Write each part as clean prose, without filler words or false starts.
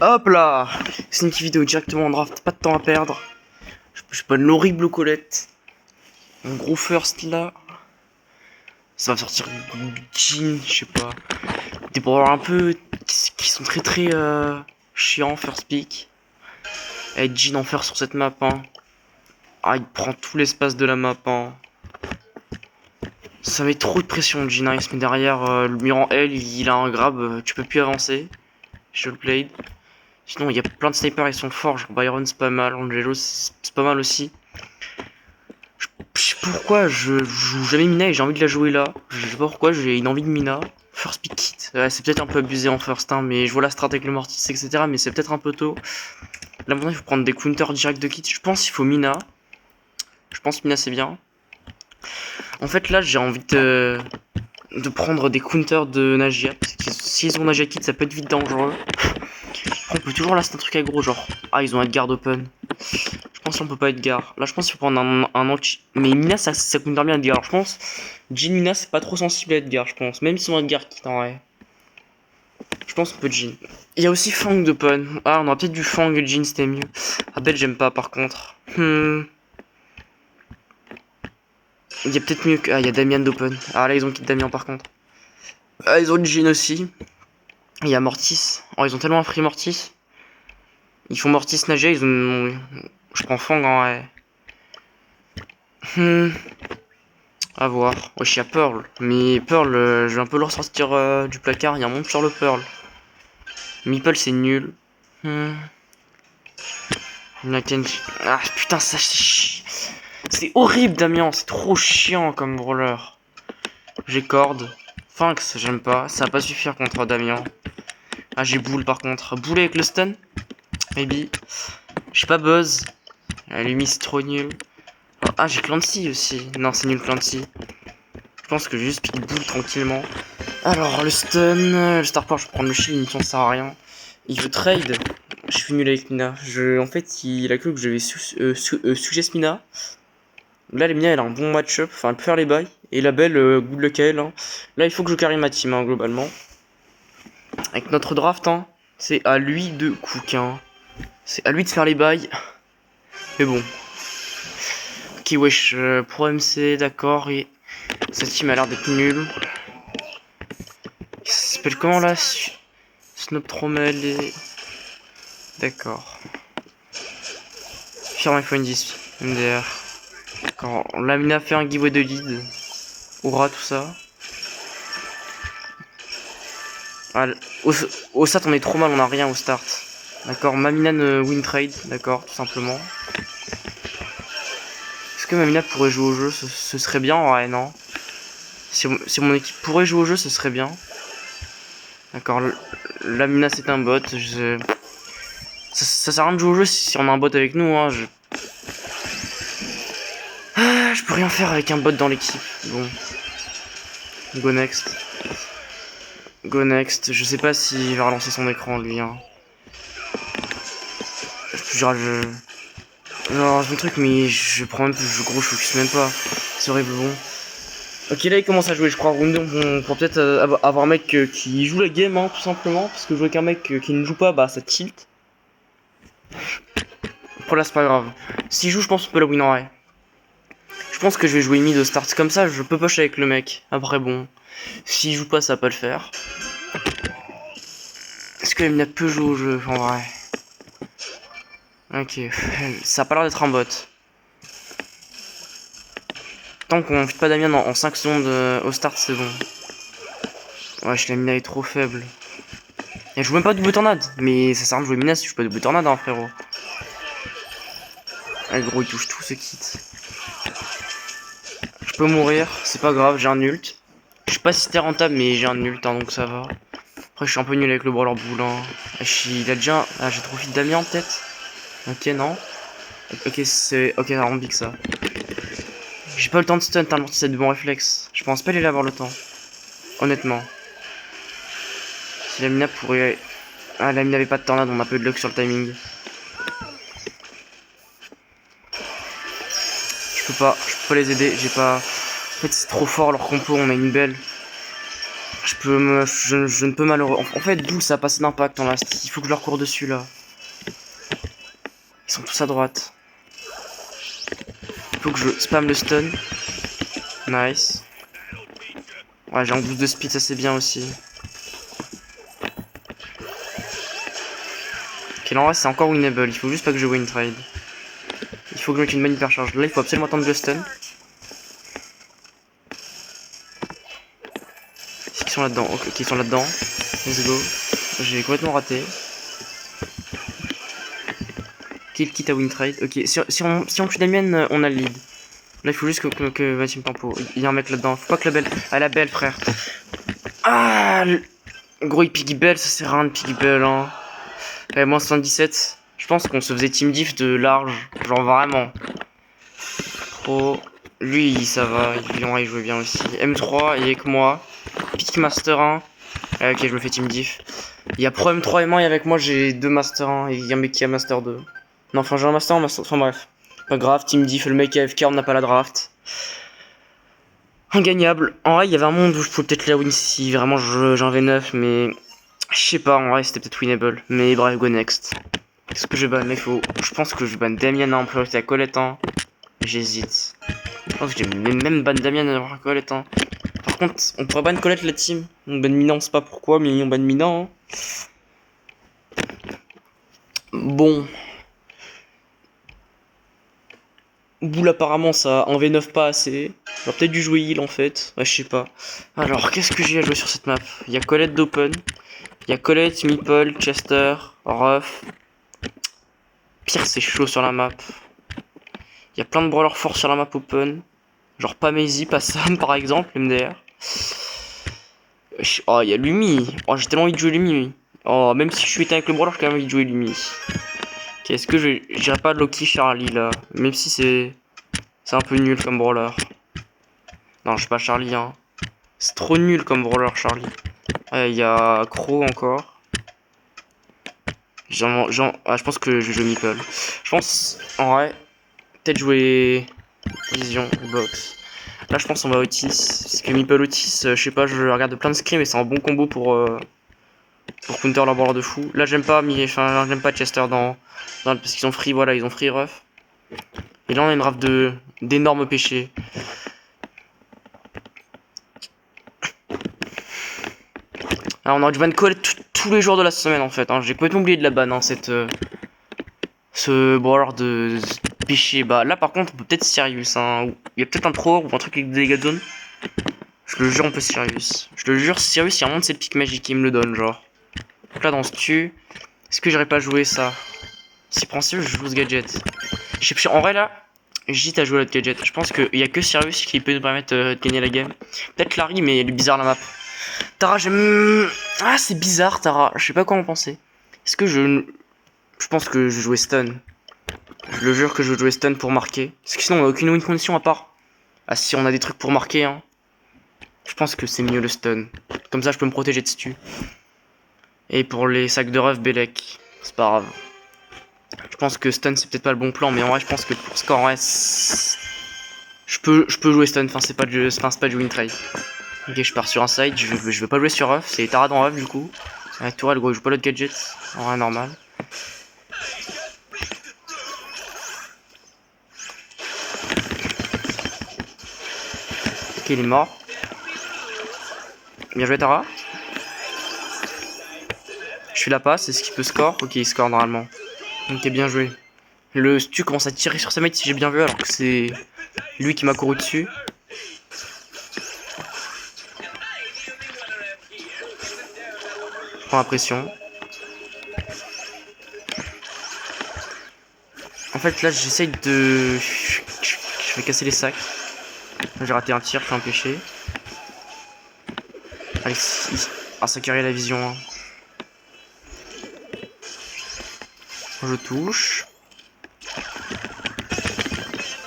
Hop là. C'est une petite vidéo directement en draft, pas de temps à perdre. Je pas l'horrible Colette. Un gros first là. Ça va sortir Jean, je sais pas. Des brawlers un peu qui sont très chiants first pick. Et Jean en first sur cette map hein. Ah il prend tout l'espace de la map hein. Ça met trop de pression Jean hein. Il se met derrière le mur en L, il a un grab, tu peux plus avancer. Je le played. Sinon il y a plein de snipers, ils sont forts, genre Byron c'est pas mal, Angelo c'est pas mal aussi. Je sais pourquoi je joue jamais Mina et j'ai envie de la jouer là. Je sais pas pourquoi j'ai une envie de Mina. First pick kit, ouais, c'est peut-être un peu abusé en first hein, mais je vois la strat avec le Mortis etc. Mais c'est peut-être un peu tôt. Là maintenant il faut prendre des counters direct de kit. Je pense qu'il faut Mina. Je pense Mina c'est bien. En fait là j'ai envie de prendre des counters de Najia. Parce que s'ils ont Najia kit ça peut être vite dangereux. On peut toujours last un truc aggro genre. Ah ils ont Edgar open. Je pense qu'on peut pas Edgar. Là je pense qu'il faut prendre un anti. Mais Mina ça coûte bien Edgar. Alors, je pense Jean Mina c'est pas trop sensible à Edgar je pense. Même si on Edgar quitte en vrai. Je pense qu'on peut Jean. Il y a aussi Fang d'open. Ah on aurait peut-être du Fang Jean c'était mieux. Abel j'aime pas par contre. Il y a peut-être mieux que. Ah il y a Damian d'open. Ah là ils ont quitté Damian par contre. Ah ils ont Jean aussi. Il y a Mortis. Oh ils ont tellement un free Mortis. Ils font Mortis nager, ils ont. Je prends Fang en vrai. À voir. Wesh, il y a Pearl. Mais Pearl, je vais un peu le ressortir du placard. Il y a un monde sur le Pearl. Meeple, c'est nul. Ah putain, ça c'est horrible, Damien. C'est trop chiant comme brawler. J'ai corde. Finks, j'aime pas. Ça va pas suffire contre Damien. Ah, j'ai boule par contre. Boule avec le stun. Maybe. J'ai pas Buzz. La Lumi, c'est trop nul. Ah, j'ai Clancy aussi. Non, c'est nul Clancy. Je pense que j'ai juste pique boule tranquillement. Alors, le stun, le star power, je vais prendre le shield, il ne sert à rien. Il veut trade. Je suis nul avec Mina. En fait, il a cru que je vais suggest Mina. Là, les Mina, elle a un bon match-up. Enfin, elle peut faire les bails. Et la belle, good luck à elle. Hein. Là, il faut que je carry ma team, hein, globalement. Avec notre draft, hein, c'est à lui de cook. Hein. C'est à lui de faire les bails. Mais bon. Ok, wesh, pro MC, d'accord. Et cette team a l'air d'être nulle. Il s'appelle comment là? Snoop Trommel et. D'accord. Firme iPhone 10, MDR. D'accord. Lamina a fait un giveaway de lead. Aura, tout ça. Ah, au start, on est trop mal, on a rien au start. D'accord. Maminan win trade, d'accord, tout simplement. Est-ce que Mamina pourrait jouer au jeu? Ce serait bien, ouais, non. Si mon équipe pourrait jouer au jeu, ce serait bien. D'accord. Lamina, c'est un bot. Ça sert à rien de jouer au jeu si on a un bot avec nous, hein. Je peux rien faire avec un bot dans l'équipe. Bon. Go next. Go next. Je sais pas s'il va relancer son écran lui. Hein. Genre j'ai un truc mais je prends même plus. Je focus même pas. C'est horrible bon. Ok là il commence à jouer je crois. Round 2 on pourra peut-être avoir un mec qui joue la game hein, tout simplement. Parce que jouer avec un mec qui ne joue pas bah ça tilt. Pour là c'est pas grave. S'il joue je pense qu'on peut la win en vrai. Je pense que je vais jouer mid au start comme ça, je peux push avec le mec. Après bon, s'il joue pas ça va pas le faire. Est-ce que Emina peut jouer au jeu en vrai? Ok, ça a pas l'air d'être un bot. Tant qu'on fait pas Damien en 5 secondes au start c'est bon. Wesh la Mina est trop faible. Elle joue même pas double tornade, mais ça sert à rien de jouer Mina si je joue pas double tornade hein frérot. Ah gros il touche tout ce kit. Je peux mourir, c'est pas grave, j'ai un ult. Je suis pas si c'était rentable mais j'ai un ult hein, donc ça va. Après je suis un peu nul avec le brawler boule hein. Il a déjà... Ah j'ai trop vite Damien peut-être. Ok non. Ok c'est... Ok ça rend big ça. J'ai pas le temps de stun, hein, c'est de bon réflexe. Je pense pas aller avoir le temps. Honnêtement. Si la mina pourrait... Ah la mina avait pas de tornade, on a peu de luck sur le timing. Je peux pas les aider, j'ai pas... En fait c'est trop fort leur compo, on a une belle. Je ne peux malheureusement... En fait, d'où ça a passé d'impact en last. Il faut que je leur cours dessus, là. Ils sont tous à droite. Il faut que je spam le stun. Nice. Ouais, j'ai un boost de speed, ça c'est bien aussi. Ok, là en vrai c'est encore winnable, il faut juste pas que je win trade. Il faut que je mette une bonne hypercharge. Là il faut absolument attendre le stun. Est-ce qu'ils sont là-dedans? Ok, ils sont là-dedans. Let's go. J'ai complètement raté. Kill quitte à win trade. Ok, si on tue Damien, on a le lead. Là il faut juste que ma team tempo. Il y a un mec là-dedans. Faut pas que la belle. Ah la belle frère. Ah gros il piggy bell, ça sert à rien de piggy bell hein. Ouais, moins 77. Je pense qu'on se faisait team diff de large. Genre vraiment. Pro. Lui ça va, il jouait bien aussi. M3, il est avec moi. Pick Master 1. Ah, ok je me fais team diff. Il y a Pro M3 et moi et avec moi j'ai 2 Master 1 et il y a un mec qui a Master 2. Non enfin j'ai un Master 1, enfin bref. Pas grave, team diff, le mec AFK, on n'a pas la draft. Ingagnable. En vrai, il y avait un monde où je pouvais peut-être la win si vraiment j'en vais 9, mais je sais pas, en vrai, c'était peut-être winnable. Mais bref, go next. Qu'est-ce que je ban? Mais je pense que je ban Damien en priorité à Colette. Hein. J'hésite. Je pense que j'ai même ban Damien à Colette. Hein. Par contre, on pourrait ban Colette la team. On ban Mina, on sait pas pourquoi, mais on ban Mina. Hein. Bon. Boule apparemment ça en V9 pas assez. J'aurais peut-être dû jouer heal en fait. Ouais, je sais pas. Alors qu'est-ce que j'ai à jouer sur cette map? Il y a Colette d'open. Il y a Colette, Meeple, Chester, Ruff. Pire c'est chaud sur la map. Il y a plein de brawlers forts sur la map open. Genre pas Maisy, pas Sam par exemple, MDR. Oh il y a Lumi. Oh j'ai tellement envie de jouer Lumi. Oh même si je suis éteint avec le brawler, j'ai quand même envie de jouer Lumi. Est-ce que j'irai pas Loki Charlie là? Même si c'est un peu nul comme brawler. Non, je suis pas Charlie hein. C'est trop nul comme brawler Charlie. Ouais, il y a Crow encore. Ah, je pense que je vais jouer Meeple. Je pense en vrai peut-être jouer Vision ou Box. Là je pense on va Otis. Parce que Meeple Otis, je sais pas, je regarde plein de scrims et c'est un bon combo pour counter leur brawler de fou. Là j'aime pas j'aime pas Chester parce qu'ils ont free, voilà, ils ont free Ruff. Et là on a une raf d'énormes péchés. Alors on aurait dû ban Colette tous les jours de la semaine en fait. Hein. J'ai complètement oublié de la ban hein, ce brawler de péché. Bah là par contre on peut peut-être Sirius. Hein. Il y a peut-être un trop ou un truc avec des dégâts de zone. Je le jure on peut Sirius. Je le jure Sirius il y a un monde c'est le pic magique qui me le donne genre. Donc là dans ce tu. Est-ce que j'aurais pas joué ça? Si prend Sirius je joue ce gadget. Je sais en vrai là. J'hésite à jouer l'autre gadget. Je pense qu'il y a que Sirius qui peut nous permettre de gagner la game. Peut-être Larry mais elle est bizarre la map. Tara, j'aime. Ah, c'est bizarre, Tara. Je sais pas quoi en penser. Est-ce que je pense que je vais jouer stun. Je le jure que je vais jouer stun pour marquer. Parce que sinon, on a aucune win condition à part. Ah, si on a des trucs pour marquer, hein. Je pense que c'est mieux le stun. Comme ça, je peux me protéger dessus. Et pour les sacs de ref, Belek. C'est pas grave. Je pense que stun, c'est peut-être pas le bon plan. Mais en vrai, je pense que pour score, en vrai, je peux jouer stun. Enfin, c'est pas du win trade. Ok, je pars sur un side, je vais pas jouer sur Ruff, c'est Tara dans Ruff du coup. Avec Tourelle, gros, je joue pas l'autre gadget, en vrai normal. Ok, il est mort. Bien joué Tara. Je suis la passe, est-ce qu'il peut score? Ok, il score normalement. Ok, bien joué. Le Stu commence à tirer sur sa mate si j'ai bien vu alors que c'est lui qui m'a couru dessus. Je prends la pression. En fait là j'essaye de... Je vais casser les sacs. J'ai raté un tir, je suis empêché. Allez, ah ça carry la vision. Hein. Je touche.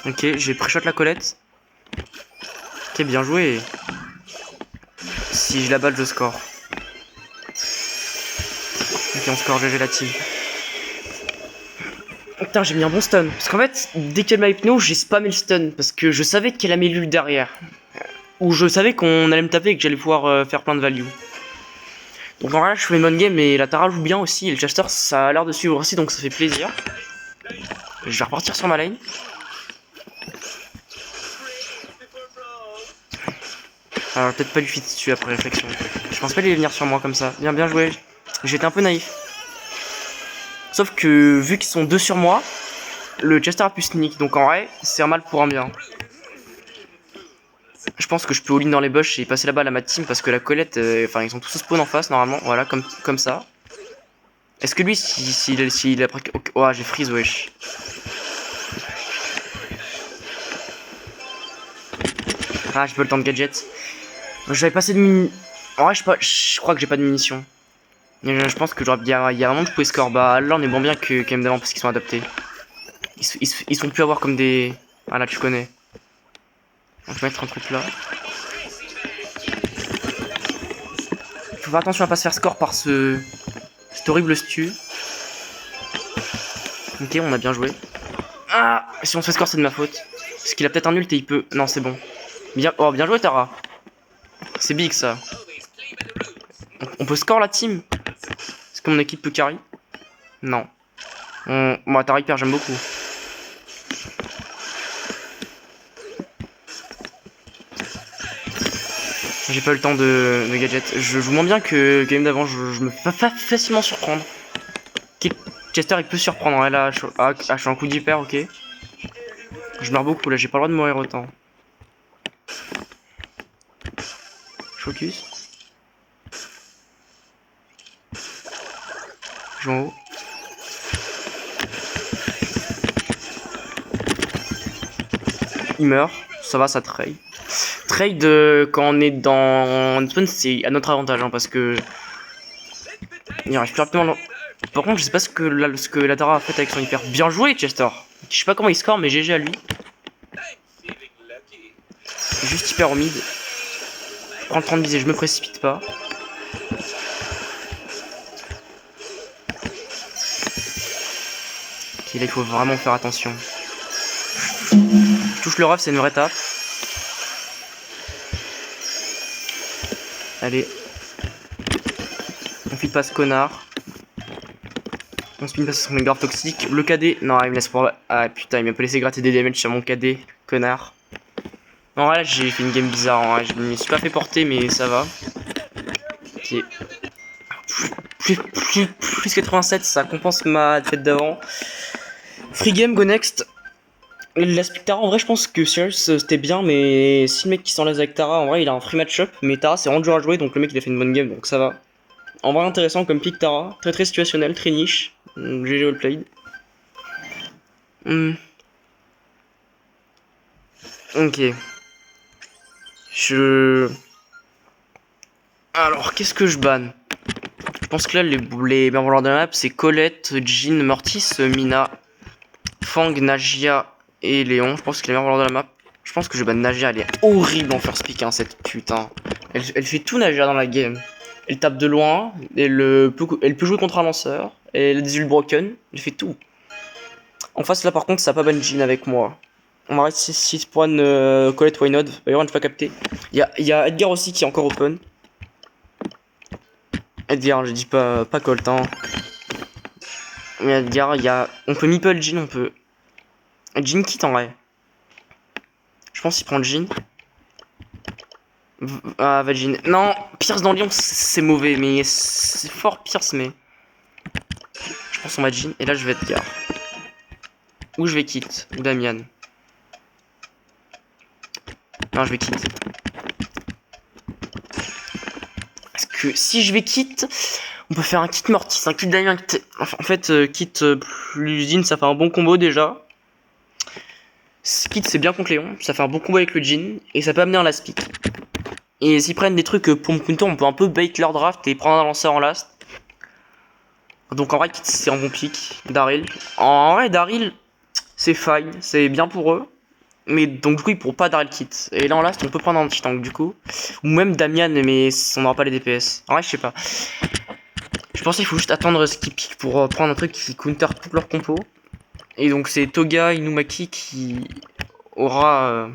Ok, j'ai pré-shot la Colette. Ok, bien joué. Si je la balle, je score. Ok, on score, GG la team. Putain, j'ai mis un bon stun. Parce qu'en fait, dès qu'elle m'a hypno, j'ai spammé le stun. Parce que je savais qu'elle a mis lui derrière. où je savais qu'on allait me taper et que j'allais pouvoir faire plein de value. Donc en vrai, je fais une bonne game et la Tara joue bien aussi. Et le Chester, ça a l'air de suivre aussi, donc ça fait plaisir. Je vais repartir sur ma lane. Alors peut-être pas lui fit dessus après réflexion. Je pense pas qu'il allait venir sur moi comme ça. Bien joué. J'étais un peu naïf. Sauf que vu qu'ils sont deux sur moi, le Chester a pu sneak. Donc en vrai, c'est un mal pour un bien. Je pense que je peux all-in dans les bush et passer la balle à ma team parce que la Colette, enfin ils sont tous au spawn en face normalement, voilà, comme ça. Est-ce que lui, s'il a pris... Oh, j'ai freeze, wesh. Ah, j'ai pas le temps de gadget. J'avais passé de munitions. En vrai, je crois que j'ai pas de munitions. Je pense que il y a un moment je pouvais score. Bah là, on est bon bien que quand même d'avant parce qu'ils sont adaptés. Ils sont plus à voir comme des... Ah là, tu connais. On peut mettre un truc là. Faut faire attention à pas se faire score par cet horrible stu. Ok, on a bien joué. Ah, si on se fait score, c'est de ma faute. Parce qu'il a peut-être un ult et il peut... Non, c'est bon. Bien, oh, bien joué, Tara. C'est big, ça. On peut score la team. Est-ce que mon équipe peut carry? Non. Moi, Tara hyper, j'aime beaucoup. J'ai pas eu le temps de gadget. Je joue moins bien que game d'avant. Je me fais facilement surprendre. Chester, il peut surprendre. Hein. Là, je suis un coup d'hyper, ok. Je meurs beaucoup là, j'ai pas le droit de mourir autant. Focus. Je vais en haut. Il meurt. Ça va, ça trade. Trade quand on est dans spawn, c'est à notre avantage hein, parce que il arrive plus rapidement. Par contre, je sais pas ce que la Tara a fait avec son hyper. Bien joué, Chester. Je sais pas comment il score, mais GG à lui. Juste hyper au mid. Je prends le 30 visée, je me précipite pas. Ok, là il faut vraiment faire attention. Je touche le ref, c'est une vraie tape. Allez. On file pas ce connard. On spin pas sur son grave toxique. Le KD. Non, il me laisse pour. Ah putain, il m'a pas laissé gratter des damage sur mon KD. Connard. Non, là j'ai fait une game bizarre. Hein. Je me suis pas fait porter, mais ça va. Ok. Plus 87, ça compense ma tête d'avant. Free game, go next. L'aspect Tara, en vrai, je pense que Sirius c'était bien, mais si le mec qui s'enlève avec Tara, en vrai, il a un free match-up. Mais Tara, c'est vraiment dur à jouer, donc le mec il a fait une bonne game, donc ça va. En vrai, intéressant comme pick Tara. Très situationnel, très niche. GG all played. Ok. Alors, qu'est-ce que je banne? Je pense que là, les meilleurs voleurs de la map, c'est Colette, Jhin, Mortis, Mina, Fang, Nagia et Léon. Je pense que les meilleurs voleurs de la map. Je pense que je banne Nagia, elle est horrible en first pick, hein, cette putain. Elle fait tout Nagia dans la game. Elle tape de loin, elle peut jouer contre un lanceur, elle a des ults broken, elle fait tout. En face, là par contre, ça a pas ban Jhin avec moi. On va rester 6 points Colette Wynod. D'ailleurs, on ne pas capté. Il y a Edgar aussi qui est encore open. Edgar, je dis pas Colt, hein. Mais Edgar, on peut meeple Jhin, on peut. Jhin quitte en vrai. Je pense qu'il prend Jhin. Ah, va Jhin. Non, Pierce dans Lyon, c'est mauvais, mais c'est fort Pierce, mais. Je pense qu'on va Jhin, et là je vais Edgar. Ou je vais quitte, ou Damian. Non, je vais quitte. Parce que si je vais quitte, on peut faire un kit Mortis, un kit Damien. En fait, kit plus Jhin, ça fait un bon combo déjà. Kit, c'est bien contre Léon, ça fait un bon combo avec le Jhin, et ça peut amener un last pick. Et s'ils prennent des trucs pour Mkunto, on peut un peu bait leur draft et prendre un lanceur en last. Donc en vrai, Kit, c'est un bon pick. Daryl. En vrai, Daryl, c'est fine, c'est bien pour eux. Mais donc du coup, ils pourront pas Daryl Kit. Et là en last, on peut prendre un petit tank du coup. Ou même Damian, mais on n'aura pas les DPS. En vrai, je sais pas. Je pense qu'il faut juste attendre ce qu'ils piquent pour prendre un truc qui counter toute leur compo. Et donc c'est Toga Inumaki qui aura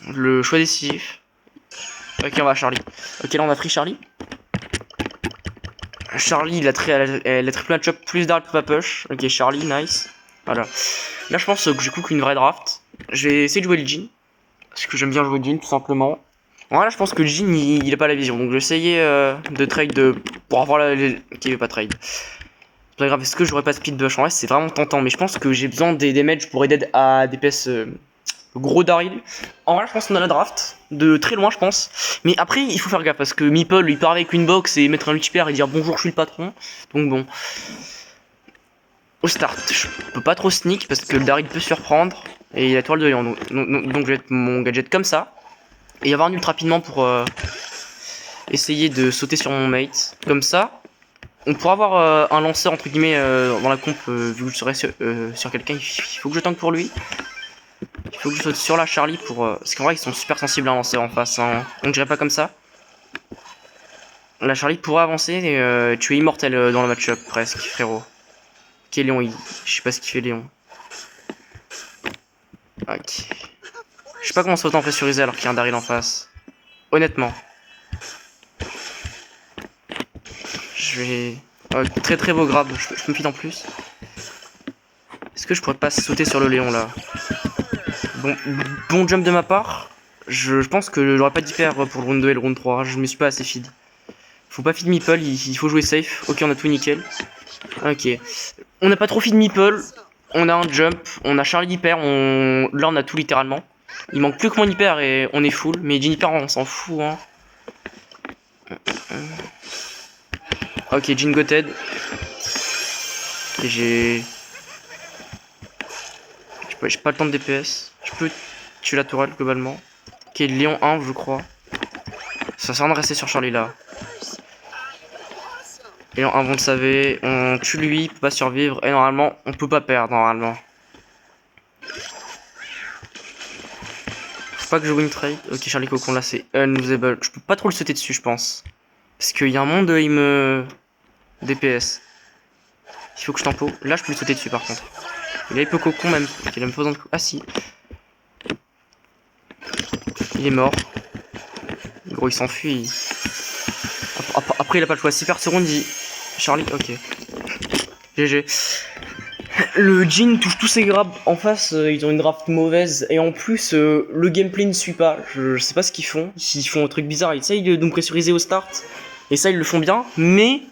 le choix décisif. Ok, on va à Charlie. Ok, là on a pris Charlie. Charlie, il a triple match-up plus d'art pas push. Ok, Charlie, nice. Voilà. Là, je pense que j'ai cook une vraie draft. Je vais essayer de jouer le Jhin. Parce que j'aime bien jouer le Jhin, tout simplement. Voilà, je pense que le Jhin, il a pas la vision. Donc, je vais essayer de trade pour avoir la. Ok, il veut pas trade. C'est pas grave, est-ce que j'aurais pas speed bush? En vrai, c'est vraiment tentant. Mais je pense que j'ai besoin des damages pour aider à DPS gros Daryl. En vrai, je pense qu'on a la draft. De très loin, je pense. Mais après, il faut faire gaffe. Parce que Meeple, il part avec une box et mettre un multiplayer et dire bonjour, je suis le patron. Donc, bon. Au start, je peux pas trop sneak parce que le Daryl peut surprendre. Et il a toile de lion. Donc, je vais mettre mon gadget comme ça. Et avoir un ult rapidement pour essayer de sauter sur mon mate. Comme ça. On pourra avoir un lanceur entre guillemets dans la comp vu que je serai sur quelqu'un. Il faut que je tank pour lui. Il faut que je saute sur la Charlie pour. Parce qu'en vrai, ils sont super sensibles à un lanceur en face. Hein. On dirait pas comme ça. La Charlie pourrait avancer et tu es immortel dans le match-up presque, frérot. Ok, Léon, je sais pas ce qu'il fait, Léon. Ok. Je sais pas comment ça autant pressurisé alors qu'il y a un Daryl en face. Honnêtement. Je vais. Très très beau grab, je me file en plus. Est-ce que je pourrais pas sauter sur le Léon là? Bon jump de ma part. Je pense que j'aurais pas d'hyper pour le round 2 et le round 3. Je me suis pas assez feed. Faut pas feed Meeple, il faut jouer safe. Ok, on a tout nickel. Ok. On n'a pas trop feed Meeple. On a un jump. On a Charlie d'hyper. Là, on a tout littéralement. Il manque plus que mon hyper et on est full. Mais Jhin hyper, on s'en fout. Hein. Ok, Jhin goted. Et j'ai pas le temps de DPS. Je peux tuer la tourelle globalement. Ok, Léon 1, je crois. Ça sert à rien de rester sur Charlie là. Léon 1, vous le savez. On tue lui, il peut pas survivre. Et normalement, on peut pas perdre normalement. Faut pas que je win trade. Ok, Charlie Cocon là, c'est unusable. Je peux pas trop le sauter dessus, je pense. Parce qu'il y a un monde, il me. DPS. Il faut que je tempo. Là, je peux lui sauter dessus par contre. Il a peu cocon même. Ok, il a même pas besoin de coup. Ah si. Il est mort. Gros, il s'enfuit. Après, il a pas le choix. Si perd ce round, il. Charlie, ok. GG. Le Jhin touche tous ses grabs en face, ils ont une draft mauvaise et en plus le gameplay ne suit pas. Je sais pas ce qu'ils font. S'ils font un truc bizarre, ils essayent de nous pressuriser au start. Et ça, ils le font bien, mais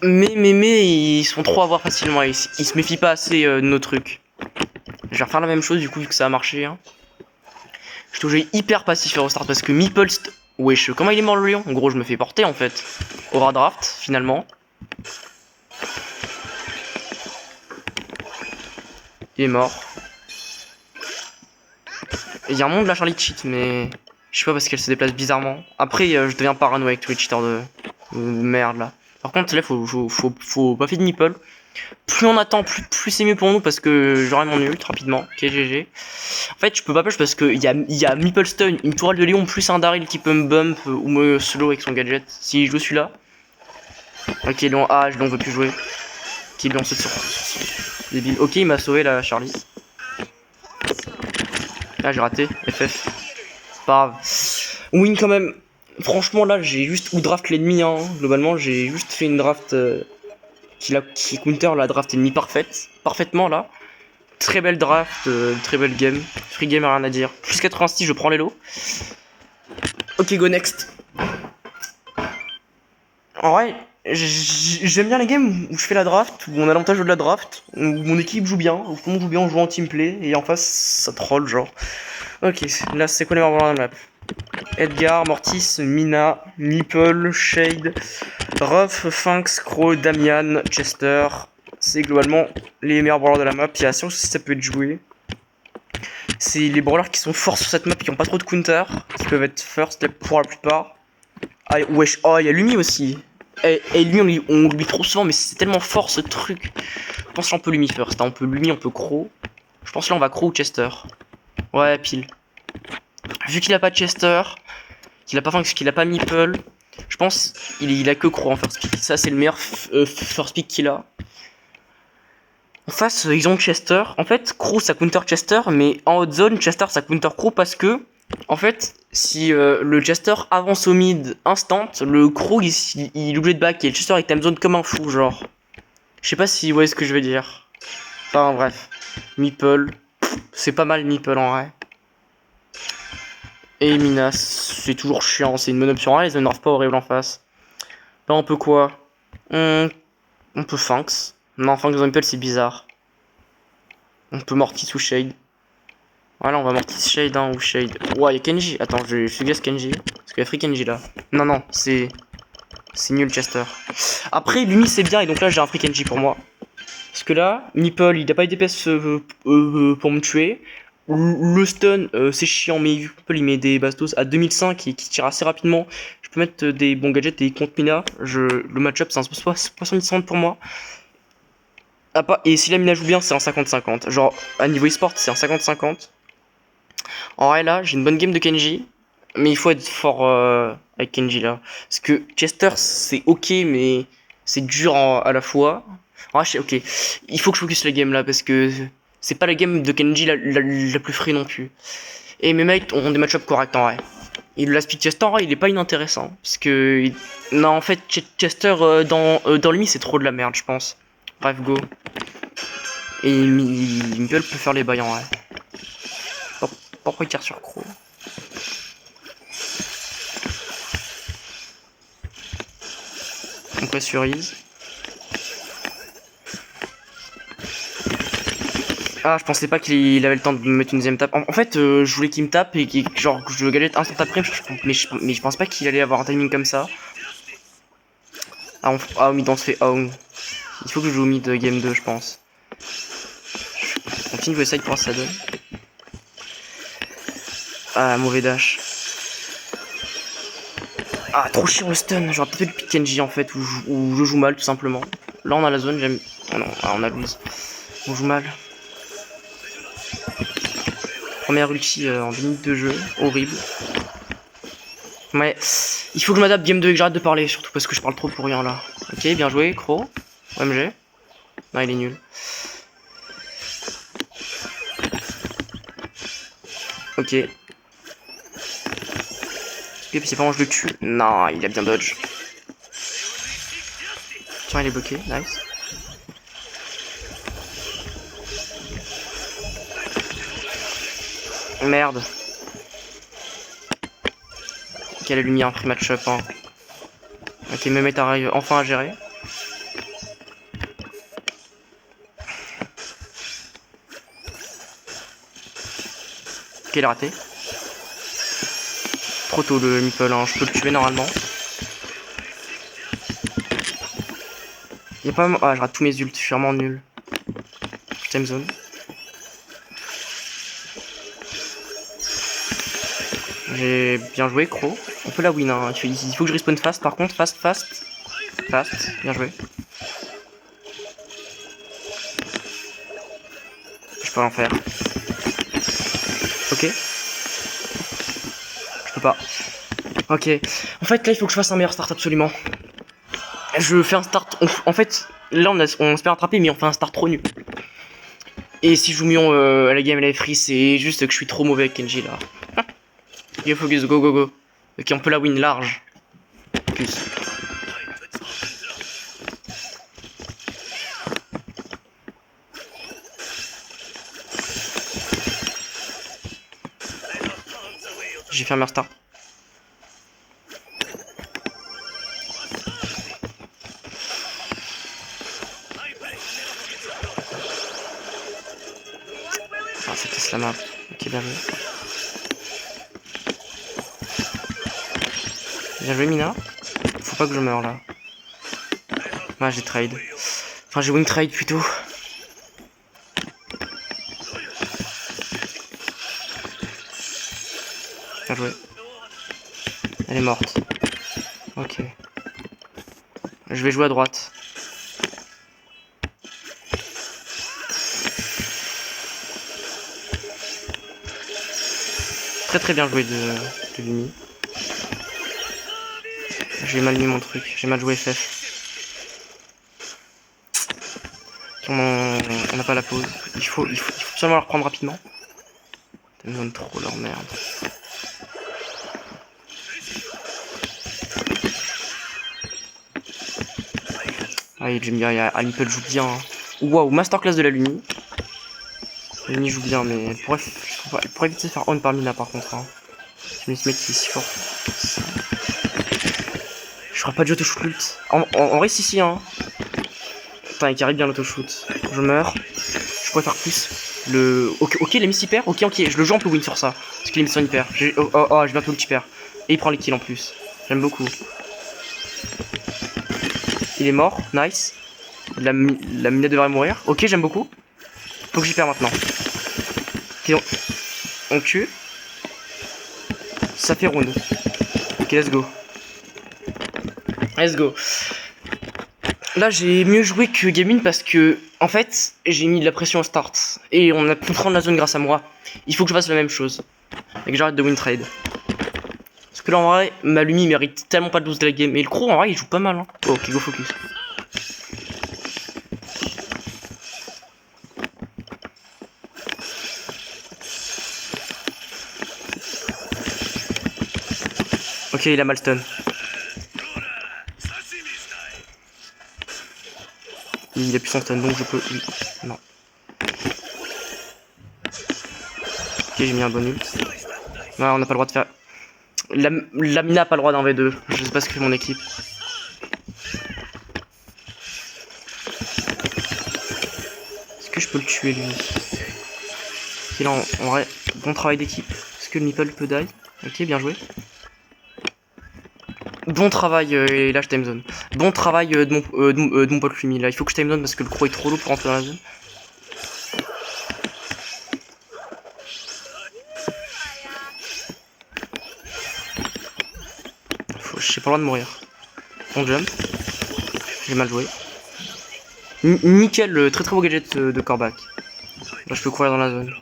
ils sont trop à voir facilement. Ils se méfient pas assez de nos trucs. Je vais refaire la même chose du coup vu que ça a marché. Hein. Je suis toujours hyper passif au start parce que Meeple. Wesh, comment il est mort le lion? En gros, je me fais porter en fait. Aura draft finalement. Il est mort. Il y a un monde de la Charlie cheat, mais je sais pas parce qu'elle se déplace bizarrement. Après, je deviens parano avec tous les cheaters de merde là. Par contre, là, faut pas feed Meeple. Plus on attend, plus c'est mieux pour nous parce que j'aurai mon ult rapidement. Ok, GG. En fait, je peux pas push parce qu'il y a Meeple stun, une tourelle de Léon plus un Daryl qui peut me bump ou me slow avec son gadget. Si je joue celui-là. Ok, Léon Léon veut plus jouer. Ok, Léon saute sur débile. Ok, il m'a sauvé la Charlie. Là, j'ai raté. FF. Pas grave. Win quand même. Franchement, là, j'ai juste ou draft l'ennemi. Hein. Globalement, j'ai juste fait une draft qui counter la draft ennemie parfaite. Parfaitement, là. Très belle draft, très belle game. Free game, rien à dire. Plus 86, je prends les lots. Ok, go next. En vrai, j'aime bien les games où je fais la draft, où on a l'avantage de la draft, où mon équipe joue bien, où tout le monde joue bien, on joue en team play, et en face, ça troll, genre. Ok, là, c'est quoi les meilleurs dans la map? Edgar, Mortis, Mina, Meeple, Shade, Ruff, Finks, Crow, Damian, Chester. C'est globalement les meilleurs brawlers de la map. Il y a sûr si ça peut être joué. C'est les brawlers qui sont forts sur cette map, qui ont pas trop de counter, qui peuvent être first pour la plupart. Ah, wesh, oh, il y a Lumi aussi. Et lui, on l'oublie trop souvent, mais c'est tellement fort ce truc. Je pense qu'on peut Lumi first. Hein. On peut Lumi, on peut Crow. Je pense que là, on va Crow ou Chester. Ouais, pile. Vu qu'il a pas Chester, qu'il a pas Finks, qu'il a pas Meeple, je pense il a que Crow en first pick. Ça, c'est le meilleur first pick qu'il a. En face, ils ont Chester. En fait, Crow ça counter Chester, mais en hot zone, Chester ça counter Crow parce que En fait, si le Jester avance au mid instant, le Krog il est obligé de back et le Jester il time zone comme un fou, genre. Je sais pas si vous voyez ce que je veux dire. Enfin bref. Meeple. C'est pas mal Meeple en vrai. Et Minas, c'est toujours chiant, c'est une bonne option. Ah, ils ne nerfent pas horrible en face. Là on peut quoi? On peut Fanx. Non, Fanx dans Meeple c'est bizarre. On peut Mortis ou Shade. Voilà, on va Mortis Shade hein, ou Shade. Ouah, y'a Kenji. Attends, je suis guess Kenji. Parce qu'il y a Free Kenji là. Non, non, c'est nul Chester. Après, Lumi c'est bien et donc là j'ai un Free Kenji pour moi. Parce que là, Meeple il a pas eu DPS pour me tuer. Le stun c'est chiant, mais Meeple il met des bastos à 2005 et qui tire assez rapidement. Je peux mettre des bons gadgets et contre Mina. Le match-up c'est un 70-30 pour moi. Ah, pas, et si la Mina joue bien, c'est un 50-50. Genre, à niveau e-sport, c'est un 50-50. En vrai, là, j'ai une bonne game de Kenji. Mais il faut être fort avec Kenji là. Parce que Chester, c'est ok, mais c'est dur à la fois. Ah, ok. Il faut que je focus la game là, parce que c'est pas la game de Kenji la plus free non plus. Et mes mates ont des match-up corrects en vrai. Et le last pick Chester, en vrai, il est pas inintéressant. Parce que. Non, en fait, Chester dans l'emi, c'est trop de la merde, je pense. Bref, go. Et Meeple peut faire les bails en vrai. Pourquoi il tire sur Crow? On pressurise. Ah, je pensais pas qu'il avait le temps de me mettre une deuxième tape. En fait, je voulais qu'il me tape et genre je galette instant après, mais je pense pas qu'il allait avoir un timing comme ça. Ah, mid on se fait own. Il faut que je joue mid game 2, je pense. Je continue de jouer side pour ça donne. Ah, mauvais dash. Ah, trop chiant le stun. J'aurais peut-être le pick Kenji en fait, où je joue mal tout simplement. Là, on a la zone, j'aime. Oh non, ah, on a lose. On joue mal. Première ulti en 2 minutes de jeu, horrible. Ouais, il faut que je m'adapte game 2 et que j'arrête de parler, surtout parce que je parle trop pour rien là. Ok, bien joué, Crow. OMG. Non, il est nul. Ok. Et puis c'est pas moi je le tue. Non, il a bien dodge. Tiens, il est bloqué, nice. Merde. Ok, elle a mis un free match-up. Hein. Ok, Mehmet arrive enfin à gérer. Ok, il a raté. Trop tôt le Meeple, hein. Je peux le tuer normalement. Y'a pas. Ah, je rate tous mes ults, je suis vraiment nul. Time zone. J'ai bien joué, Crow. On peut la win, hein. Il faut que je respawn fast par contre, fast. Bien joué. Je peux en faire. Ok. Je peux pas. Ok. En fait, là, il faut que je fasse un meilleur start absolument. Je fais un start. En fait, là, on se fait rattraper, mais on fait un start trop nul. Et si je joue Mion à la game live free, c'est juste que je suis trop mauvais avec Kenji là. Yo, focus, go. Ok, on peut la win large. Plus. J'ai fait un meilleur start. Ah, c'était la map. Ok, bien joué. Bien joué, Mina. Faut pas que je meure là. Ouais, j'ai trade. Enfin, j'ai win trade plutôt. Bien joué. Elle est morte. Ok. Je vais jouer à droite. Très bien joué de Lumi. J'ai mal mis mon truc, j'ai mal joué FF. On n'a pas la pause. Il faut absolument la reprendre rapidement. Ça me donne trop leur merde. Ouais, j'aime bien, Alipel joue bien. Hein. Waouh, masterclass de la Lumi. La Lumi joue bien, mais elle pourrait éviter de faire on par Mina par contre. Hein. Mais ce mec qui est si fort. Je ferai pas de auto-shoot l'ult. En vrai, si, hein. Putain, il carry bien l'autoshoot. Je meurs. Je pourrais faire plus. Ok, il a mis hyper. Ok, je le joue en peu win sur ça. Parce qu'il a mis son hyper. Je bientôt le hyper. Et il prend les kills en plus. J'aime beaucoup. Il est mort. Nice. La minette devrait mourir. Ok, j'aime beaucoup. Faut que j'y perds maintenant. Ok, on tue. Ça fait round. Ok, let's go. Let's go. Là, j'ai mieux joué que Gaming parce que, en fait, j'ai mis de la pression au start. Et on a pu prendre la zone grâce à moi. Il faut que je fasse la même chose. Et que j'arrête de win trade. Parce que là, en vrai, ma Lumi mérite tellement pas de boost de la game. Et le Crow, en vrai, il joue pas mal. Hein. Oh, ok, go focus. Ok, il a mal stun. Il a plus son stun, donc je peux... Oui. Non. Ok, j'ai mis un bon ult. Ouais, on n'a pas le droit de faire... La Mina a pas le droit d'un V2. Je sais pas ce que fait mon équipe. Est-ce que je peux le tuer, lui? Ok, là, en vrai, bon travail d'équipe. Est-ce que le Meeple peut die? Ok, bien joué. Bon travail, et là je time zone. Bon travail de mon pote Lumi. Là, il faut que je time zone parce que le Crow est trop lourd pour rentrer dans la zone. Je sais pas loin de mourir. On jump. J'ai mal joué. Nickel, très beau gadget de Corbac. Là, je peux courir dans la zone.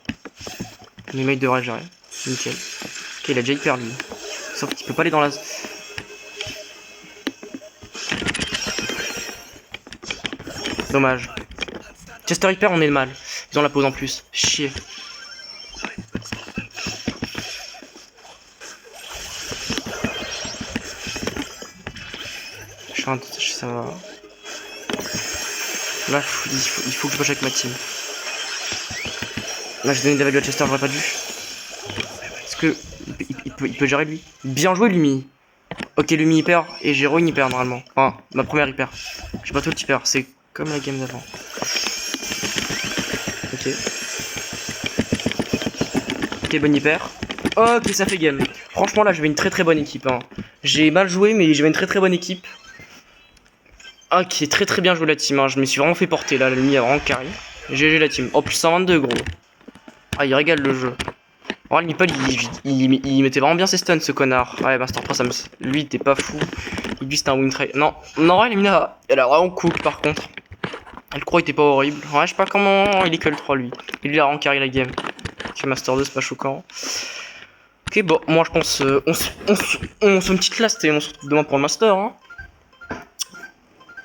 Mes mates devraient gérer. Nickel. Ok, il a déjà hyper lui. Sauf qu'il peut pas aller dans la zone. Dommage. Chester hyper, on est mal. Ils ont la pause en plus. Chier. Ça va. Là, il faut que je push avec ma team. Là, j'ai donné des values à Chester, j'aurais pas dû. Est-ce que il peut gérer lui? Bien joué, Lumi. Ok, Lumi hyper et Jero hyper normalement. Enfin, ma première hyper. J'ai pas tout le hyper, c'est comme la game d'avant. Ok. Ok, bonne hyper. Ok, ça fait game. Franchement, là, j'avais une très bonne équipe. Hein. J'ai mal joué, mais j'avais une très bonne équipe. Ok, très bien joué la team. Hein. Je me suis vraiment fait porter là. La Lumi a vraiment carré. GG la team. Oh, plus 122, gros. Ah, il régale le jeu. Oh, le Meeple, il mettait vraiment bien ses stuns, ce connard. Ouais, Master Pro, lui, t'es pas fou. Lui, c'était un win trade. Non, ouais, Mina, elle a vraiment cook par contre. Le croix était pas horrible. Ouais, je sais pas comment il est que le 3 lui. Il a vraiment carré la game. Ok, Master 2, c'est pas choquant. Ok, bon, moi je pense. On se fait une petite last et on se retrouve demain pour le Master. Hein.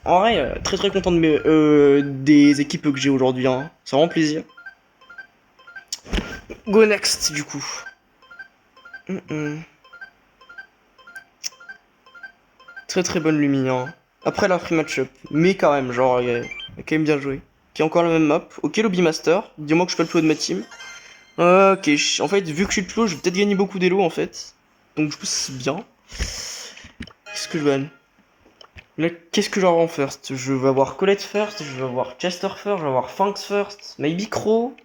En vrai, très content des équipes que j'ai aujourd'hui. Hein. C'est vraiment plaisir. Go next, du coup. Très bonne Lumi. Hein. Après la free match-up. Mais quand même, genre, il a quand même bien joué. Qui est encore la même map. Ok, Lobby Master. Dis-moi que je peux le flow de ma team. Ok, en fait, vu que je suis le flow, je vais peut-être gagner beaucoup d'élo en fait. Donc, du coup, c'est bien. Qu'est-ce que je vais. Là, qu'est-ce que je vais avoir en first? Je vais avoir Colette first, je vais avoir Chester first, je vais avoir Fanks first, maybe Crow.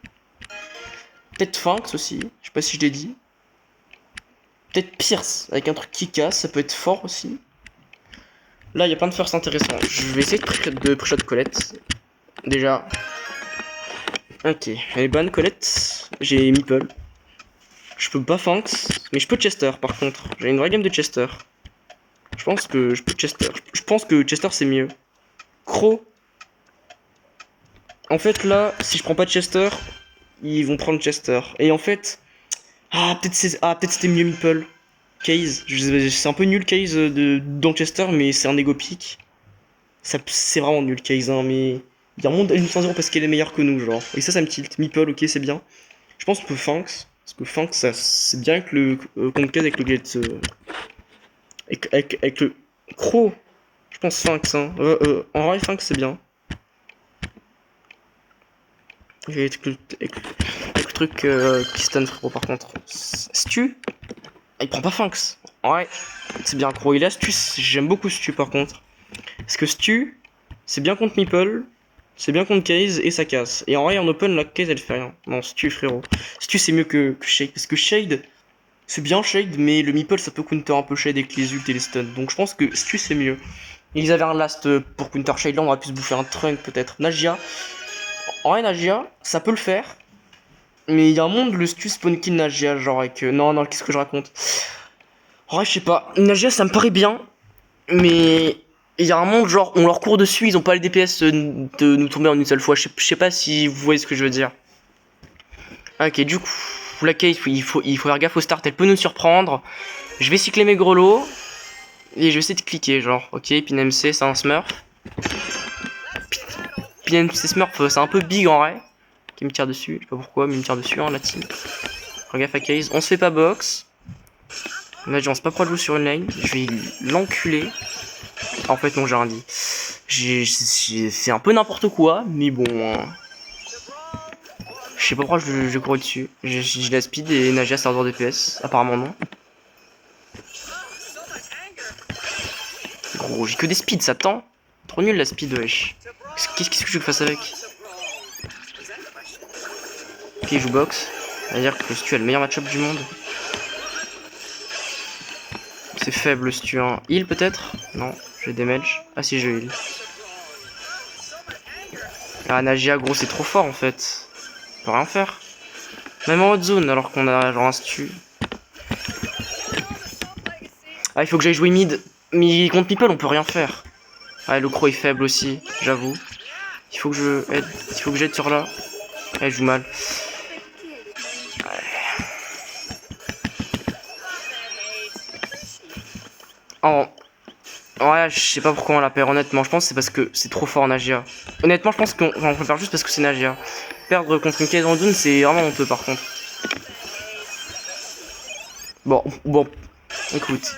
Peut-être Fanks aussi, je sais pas si je l'ai dit. Peut-être Pierce, avec un truc qui casse, ça peut être fort aussi. Là, il y a plein de firsts intéressants. Je vais essayer de pré-shot Colette. Déjà. Ok, elle est bonne Colette. J'ai Meeple. Je peux pas Fanks, mais je peux Chester par contre. J'ai une vraie game de Chester. Je pense que je peux Chester. Je pense que Chester c'est mieux. Crow. En fait là, si je prends pas Chester, ils vont prendre Chester. Et en fait, peut-être c'était mieux Meeple. Case, c'est un peu nul Case dans Chester, mais c'est un ego pick. C'est vraiment nul Case, hein, mais il remonte à une 100 parce qu'elle est meilleure que nous, genre. Et ça me tilt. Meeple, ok, c'est bien. Je pense qu'on peut Fanks. Parce que Fanks, c'est bien avec le contre Case avec le Gate. Avec le Crow. Je pense Sphinx, hein. En vrai, Sphinx, c'est bien. Avec le truc qui stun, frérot, par contre. Stu, il prend pas Sphinx. Ouais, c'est bien, gros. Il a Stu, j'aime beaucoup Stu, par contre. Parce que Stu, c'est bien contre Meeple, c'est bien contre Case et ça casse. Et en vrai, en open, la Case, elle fait rien. Non, Stu, frérot. Stu, c'est mieux que Shade. Parce que Shade, c'est bien Shade, mais le Meeple, ça peut counter un peu Shade avec les ults et les stuns. Donc je pense que Stu, c'est mieux. Ils avaient un last pour counter Shade, là, on aurait pu se bouffer un Trunk, peut-être. Nagia. En vrai, Nagia, ça peut le faire. Mais il y a un monde, le Stu spawn kill Nagia, genre avec. Non, non, qu'est-ce que je raconte? En vrai, je sais pas. Nagia, ça me paraît bien. Mais il y a un monde, genre, on leur court dessus, ils ont pas les DPS de nous tomber en une seule fois. Je sais pas si vous voyez ce que je veux dire. Ok, du coup, la case, il faut faire gaffe au start, elle peut nous surprendre. Je vais cycler mes grelots. Et je vais essayer de cliquer, genre, ok, PinMC, c'est un smurf. PinMC smurf, c'est un peu big en vrai. Qui me tire dessus, je sais pas pourquoi, mais il me tire dessus, hein, la team. Faire gaffe à case, on se fait pas box. Là, on sait pas pourquoi je joue sur une lane. Je vais l'enculer. En fait, non, j'ai rien dit. J'ai fait un peu n'importe quoi, mais bon. Je sais pas pourquoi je cours dessus. J'ai la speed et Nagia sert de DPS. Apparemment, non. Gros, j'ai que des speeds, ça tend. Trop nul la speed, wesh. Qu'est-ce que je fasse avec? Ok, il joue box. C'est-à-dire que Stu a le meilleur match-up du monde. C'est faible, Stu. Hein. Heal peut-être? Non, j'ai damage. Ah si, je heal. Ah, Nagia, gros, c'est trop fort en fait. On peut rien faire. Même en haute zone, alors qu'on a genre un Stu. Ah, il faut que j'aille jouer mid. Mais contre Meeple, on peut rien faire. Ah, le croc est faible aussi, j'avoue. Il faut que je aide. Il faut que j'aide sur là. Ah, il joue mal. En... Ouais, je sais pas pourquoi on la perd, honnêtement. Je pense que c'est parce que c'est trop fort Nagia. Honnêtement, je pense qu'on peut perdre juste parce que c'est Nagia. Perdre contre une case en zone, c'est vraiment honteux par contre. Bon. Écoute.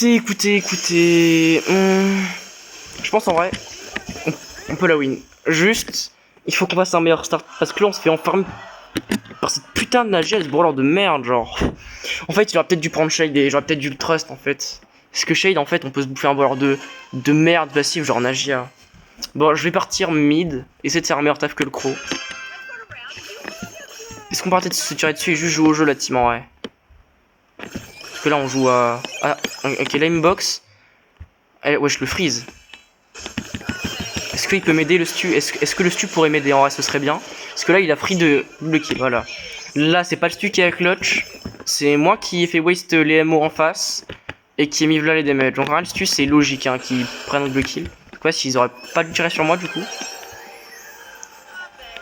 Écoutez. Je pense en vrai, on peut la win. Juste, il faut qu'on fasse un meilleur start. Parce que là, on se fait enfermer par cette putain de Nagia, ce brawler de merde, genre. En fait, il aurait peut-être dû prendre Shade et j'aurais peut-être dû le trust en fait. Parce que Shade, en fait, on peut se bouffer un brawler de merde passive, genre Nagia. Bon, je vais partir mid, essayer de faire un meilleur taf que le croc. Est-ce qu'on peut peut-être se tirer dessus et juste jouer au jeu la team en vrai? Parce que là, on joue à. Ah, ok, lamebox. Allez, ouais, je le freeze. Est-ce qu'il peut m'aider le stu? Est-ce que le stu pourrait m'aider? En vrai, ce serait bien. Parce que là, il a pris de le kill, voilà. Là, c'est pas le stu qui est clutch. C'est moi qui ai fait waste les MO en face. Et qui ai mis là les damages. Donc, en vrai, le stu, c'est logique hein, qu'ils prennent le kill. Quoi, s'ils auraient pas dû tirer sur moi, du coup.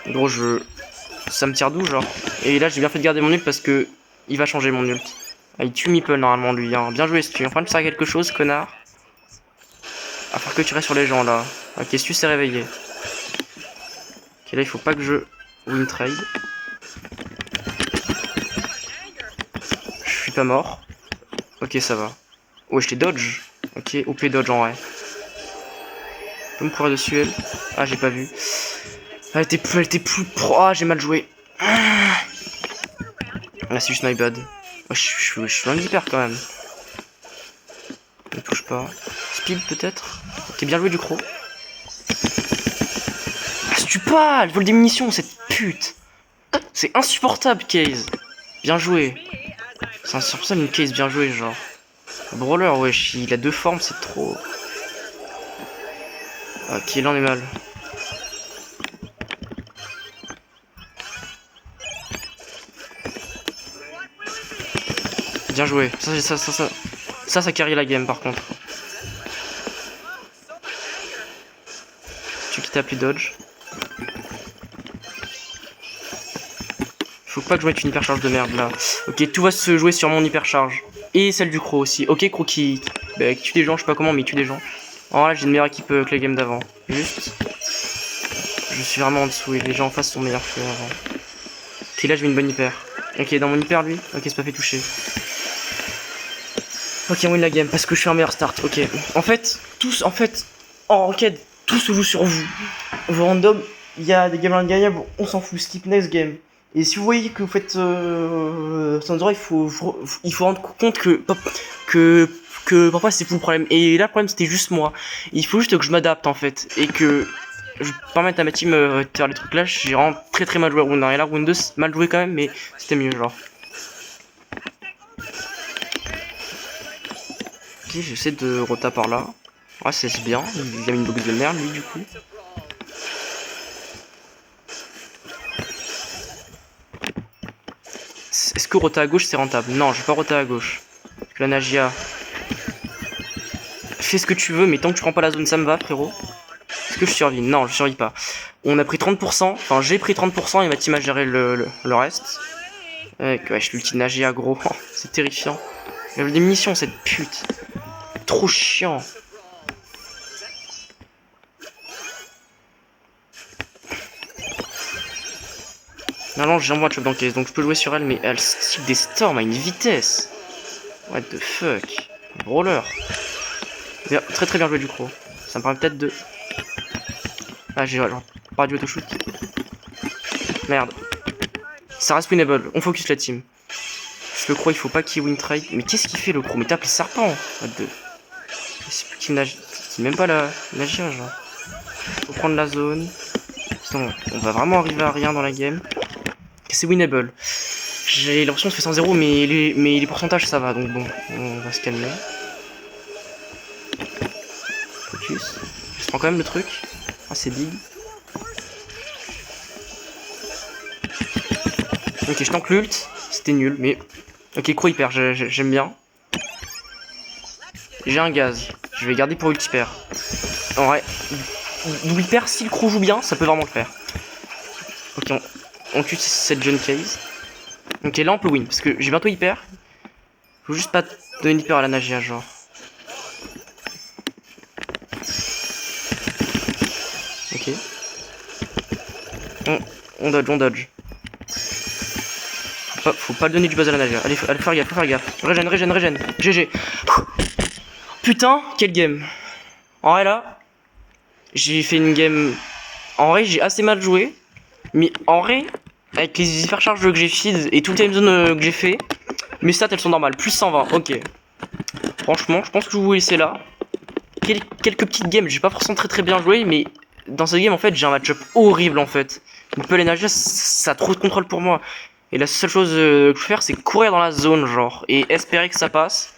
Gros, ça me tire d'où, genre? Et là, j'ai bien fait de garder mon ult parce que il va changer mon ult. Ah, il tue Meeple normalement, lui. Hein. Bien joué, Stu. Enfin, tu sers à quelque chose, connard. À faire que tirer sur les gens, là. Ok, Stu s'est réveillé. Ok, là, il faut pas que je win trade. Je suis pas mort. Ok, ça va. Ouais, je t'ai dodge. Ok, OP dodge en vrai. Je peux me courir dessus, elle. Ah, j'ai pas vu. Elle était plus pro. Ah, j'ai mal joué. Ah, c'est juste my bad. Oh, je suis un hyper quand même. Ne touche pas. Speed peut-être. Ok, bien joué du croc. Ah, c'est pas, elle vole des munitions, cette pute. C'est insupportable, Case. Bien joué. C'est insupportable une Case, bien joué, genre. Brawler, wesh, il a deux formes, c'est trop. Ok, là on est mal. Bien joué. Ça carry la game par contre. Tu quittes plus dodge. Faut pas que je mette une hypercharge de merde là. Ok, tout va se jouer sur mon hypercharge. Et celle du croc aussi. Ok, croc qui tue des gens, je sais pas comment, mais il tue des gens. Alors là, j'ai une meilleure équipe que la game d'avant. Juste. Je suis vraiment en dessous et les gens en face sont meilleurs que avant. Ok, là, je mets une bonne hyper. Ok, dans mon hyper lui. Ok, c'est pas fait toucher. Ok, on win la game parce que je suis un meilleur start. Ok. En fait, en ranked, tout se joue sur vous. Vos random, il y a des games ingagnables, on s'en fout. Skip next game. Et si vous voyez que vous faites sans droit, il faut rendre compte que parfois c'est vous le problème. Et là, le problème c'était juste moi. Il faut juste que je m'adapte en fait. Et que je permette à ma team de faire les trucs là. J'ai vraiment très mal joué à round 1. Et là, round 2, mal joué quand même, mais c'était mieux genre. Ok, j'essaie de rota par là. Ouais, c'est bien. Il a mis une box de merde lui du coup. Est-ce que rota à gauche c'est rentable? Non, je vais pas rota à gauche. Parce que la Nagia. Fais ce que tu veux, mais tant que tu prends pas la zone, ça me va, frérot. Est-ce que je survis? Non, je survis pas. On a pris 30%. Enfin, j'ai pris 30% et ma team a géré le reste. Avec wesh, l'ulti Nagia, gros. C'est terrifiant. Il y a des munitions, cette pute. Trop chiant. Non, j'ai un match dans caisse, donc je peux jouer sur elle, mais elle skip des storms à une vitesse. What the fuck. Brawler. Bien, très bien joué du coup. Ça me permet peut-être de... Ah, j'ai genre pas du auto-shoot. Merde. Ça reste winnable. On focus la team. Je le crois, il faut pas qu'il win trade. Mais qu'est-ce qu'il fait le gros? Mais tape les serpents. What the... C'est plus qu'il nage. C'est même pas la nagia, genre. Faut prendre la zone. Sinon, on va vraiment arriver à rien dans la game. C'est winnable. J'ai l'impression que je fais 100-0, mais les pourcentages ça va, donc bon, on va se calmer. Focus. Je prends quand même le truc. Ah, c'est big. Ok, je tank l'ult. C'était nul, mais... Ok, Crow hyper, j'aime bien. J'ai un gaz. Je vais garder pour ult hyper. En vrai, double hyper, si le Crow joue bien, ça peut vraiment le faire. Ok, on tue cette jeune case. Ok, là on peut win, parce que j'ai bientôt hyper. Faut juste pas donner hyper à la Nagia, genre. Ok. On dodge. Faut pas donner du buzz à la Nagia. Allez, faire gaffe. Régène. GG. Putain, quel game. En vrai, là, j'ai fait une game... En vrai, j'ai assez mal joué. Mais en vrai, avec les hypercharges que j'ai feed et toute time zone que j'ai fait, mes stats, elles sont normales. Plus 120, ok. Franchement, je pense que je vais vous laisser là. Quelques petites games, j'ai pas forcément très bien joué, mais dans cette game, en fait, j'ai un match-up horrible, en fait. Une et Nagia, ça a trop de contrôle pour moi. Et la seule chose que je peux faire, c'est courir dans la zone, genre, et espérer que ça passe.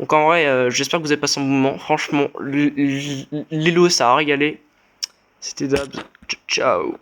Donc en vrai, j'espère que vous avez passé un bon moment. Franchement, l'élo, ça a régalé. C'était Dabs. Ciao.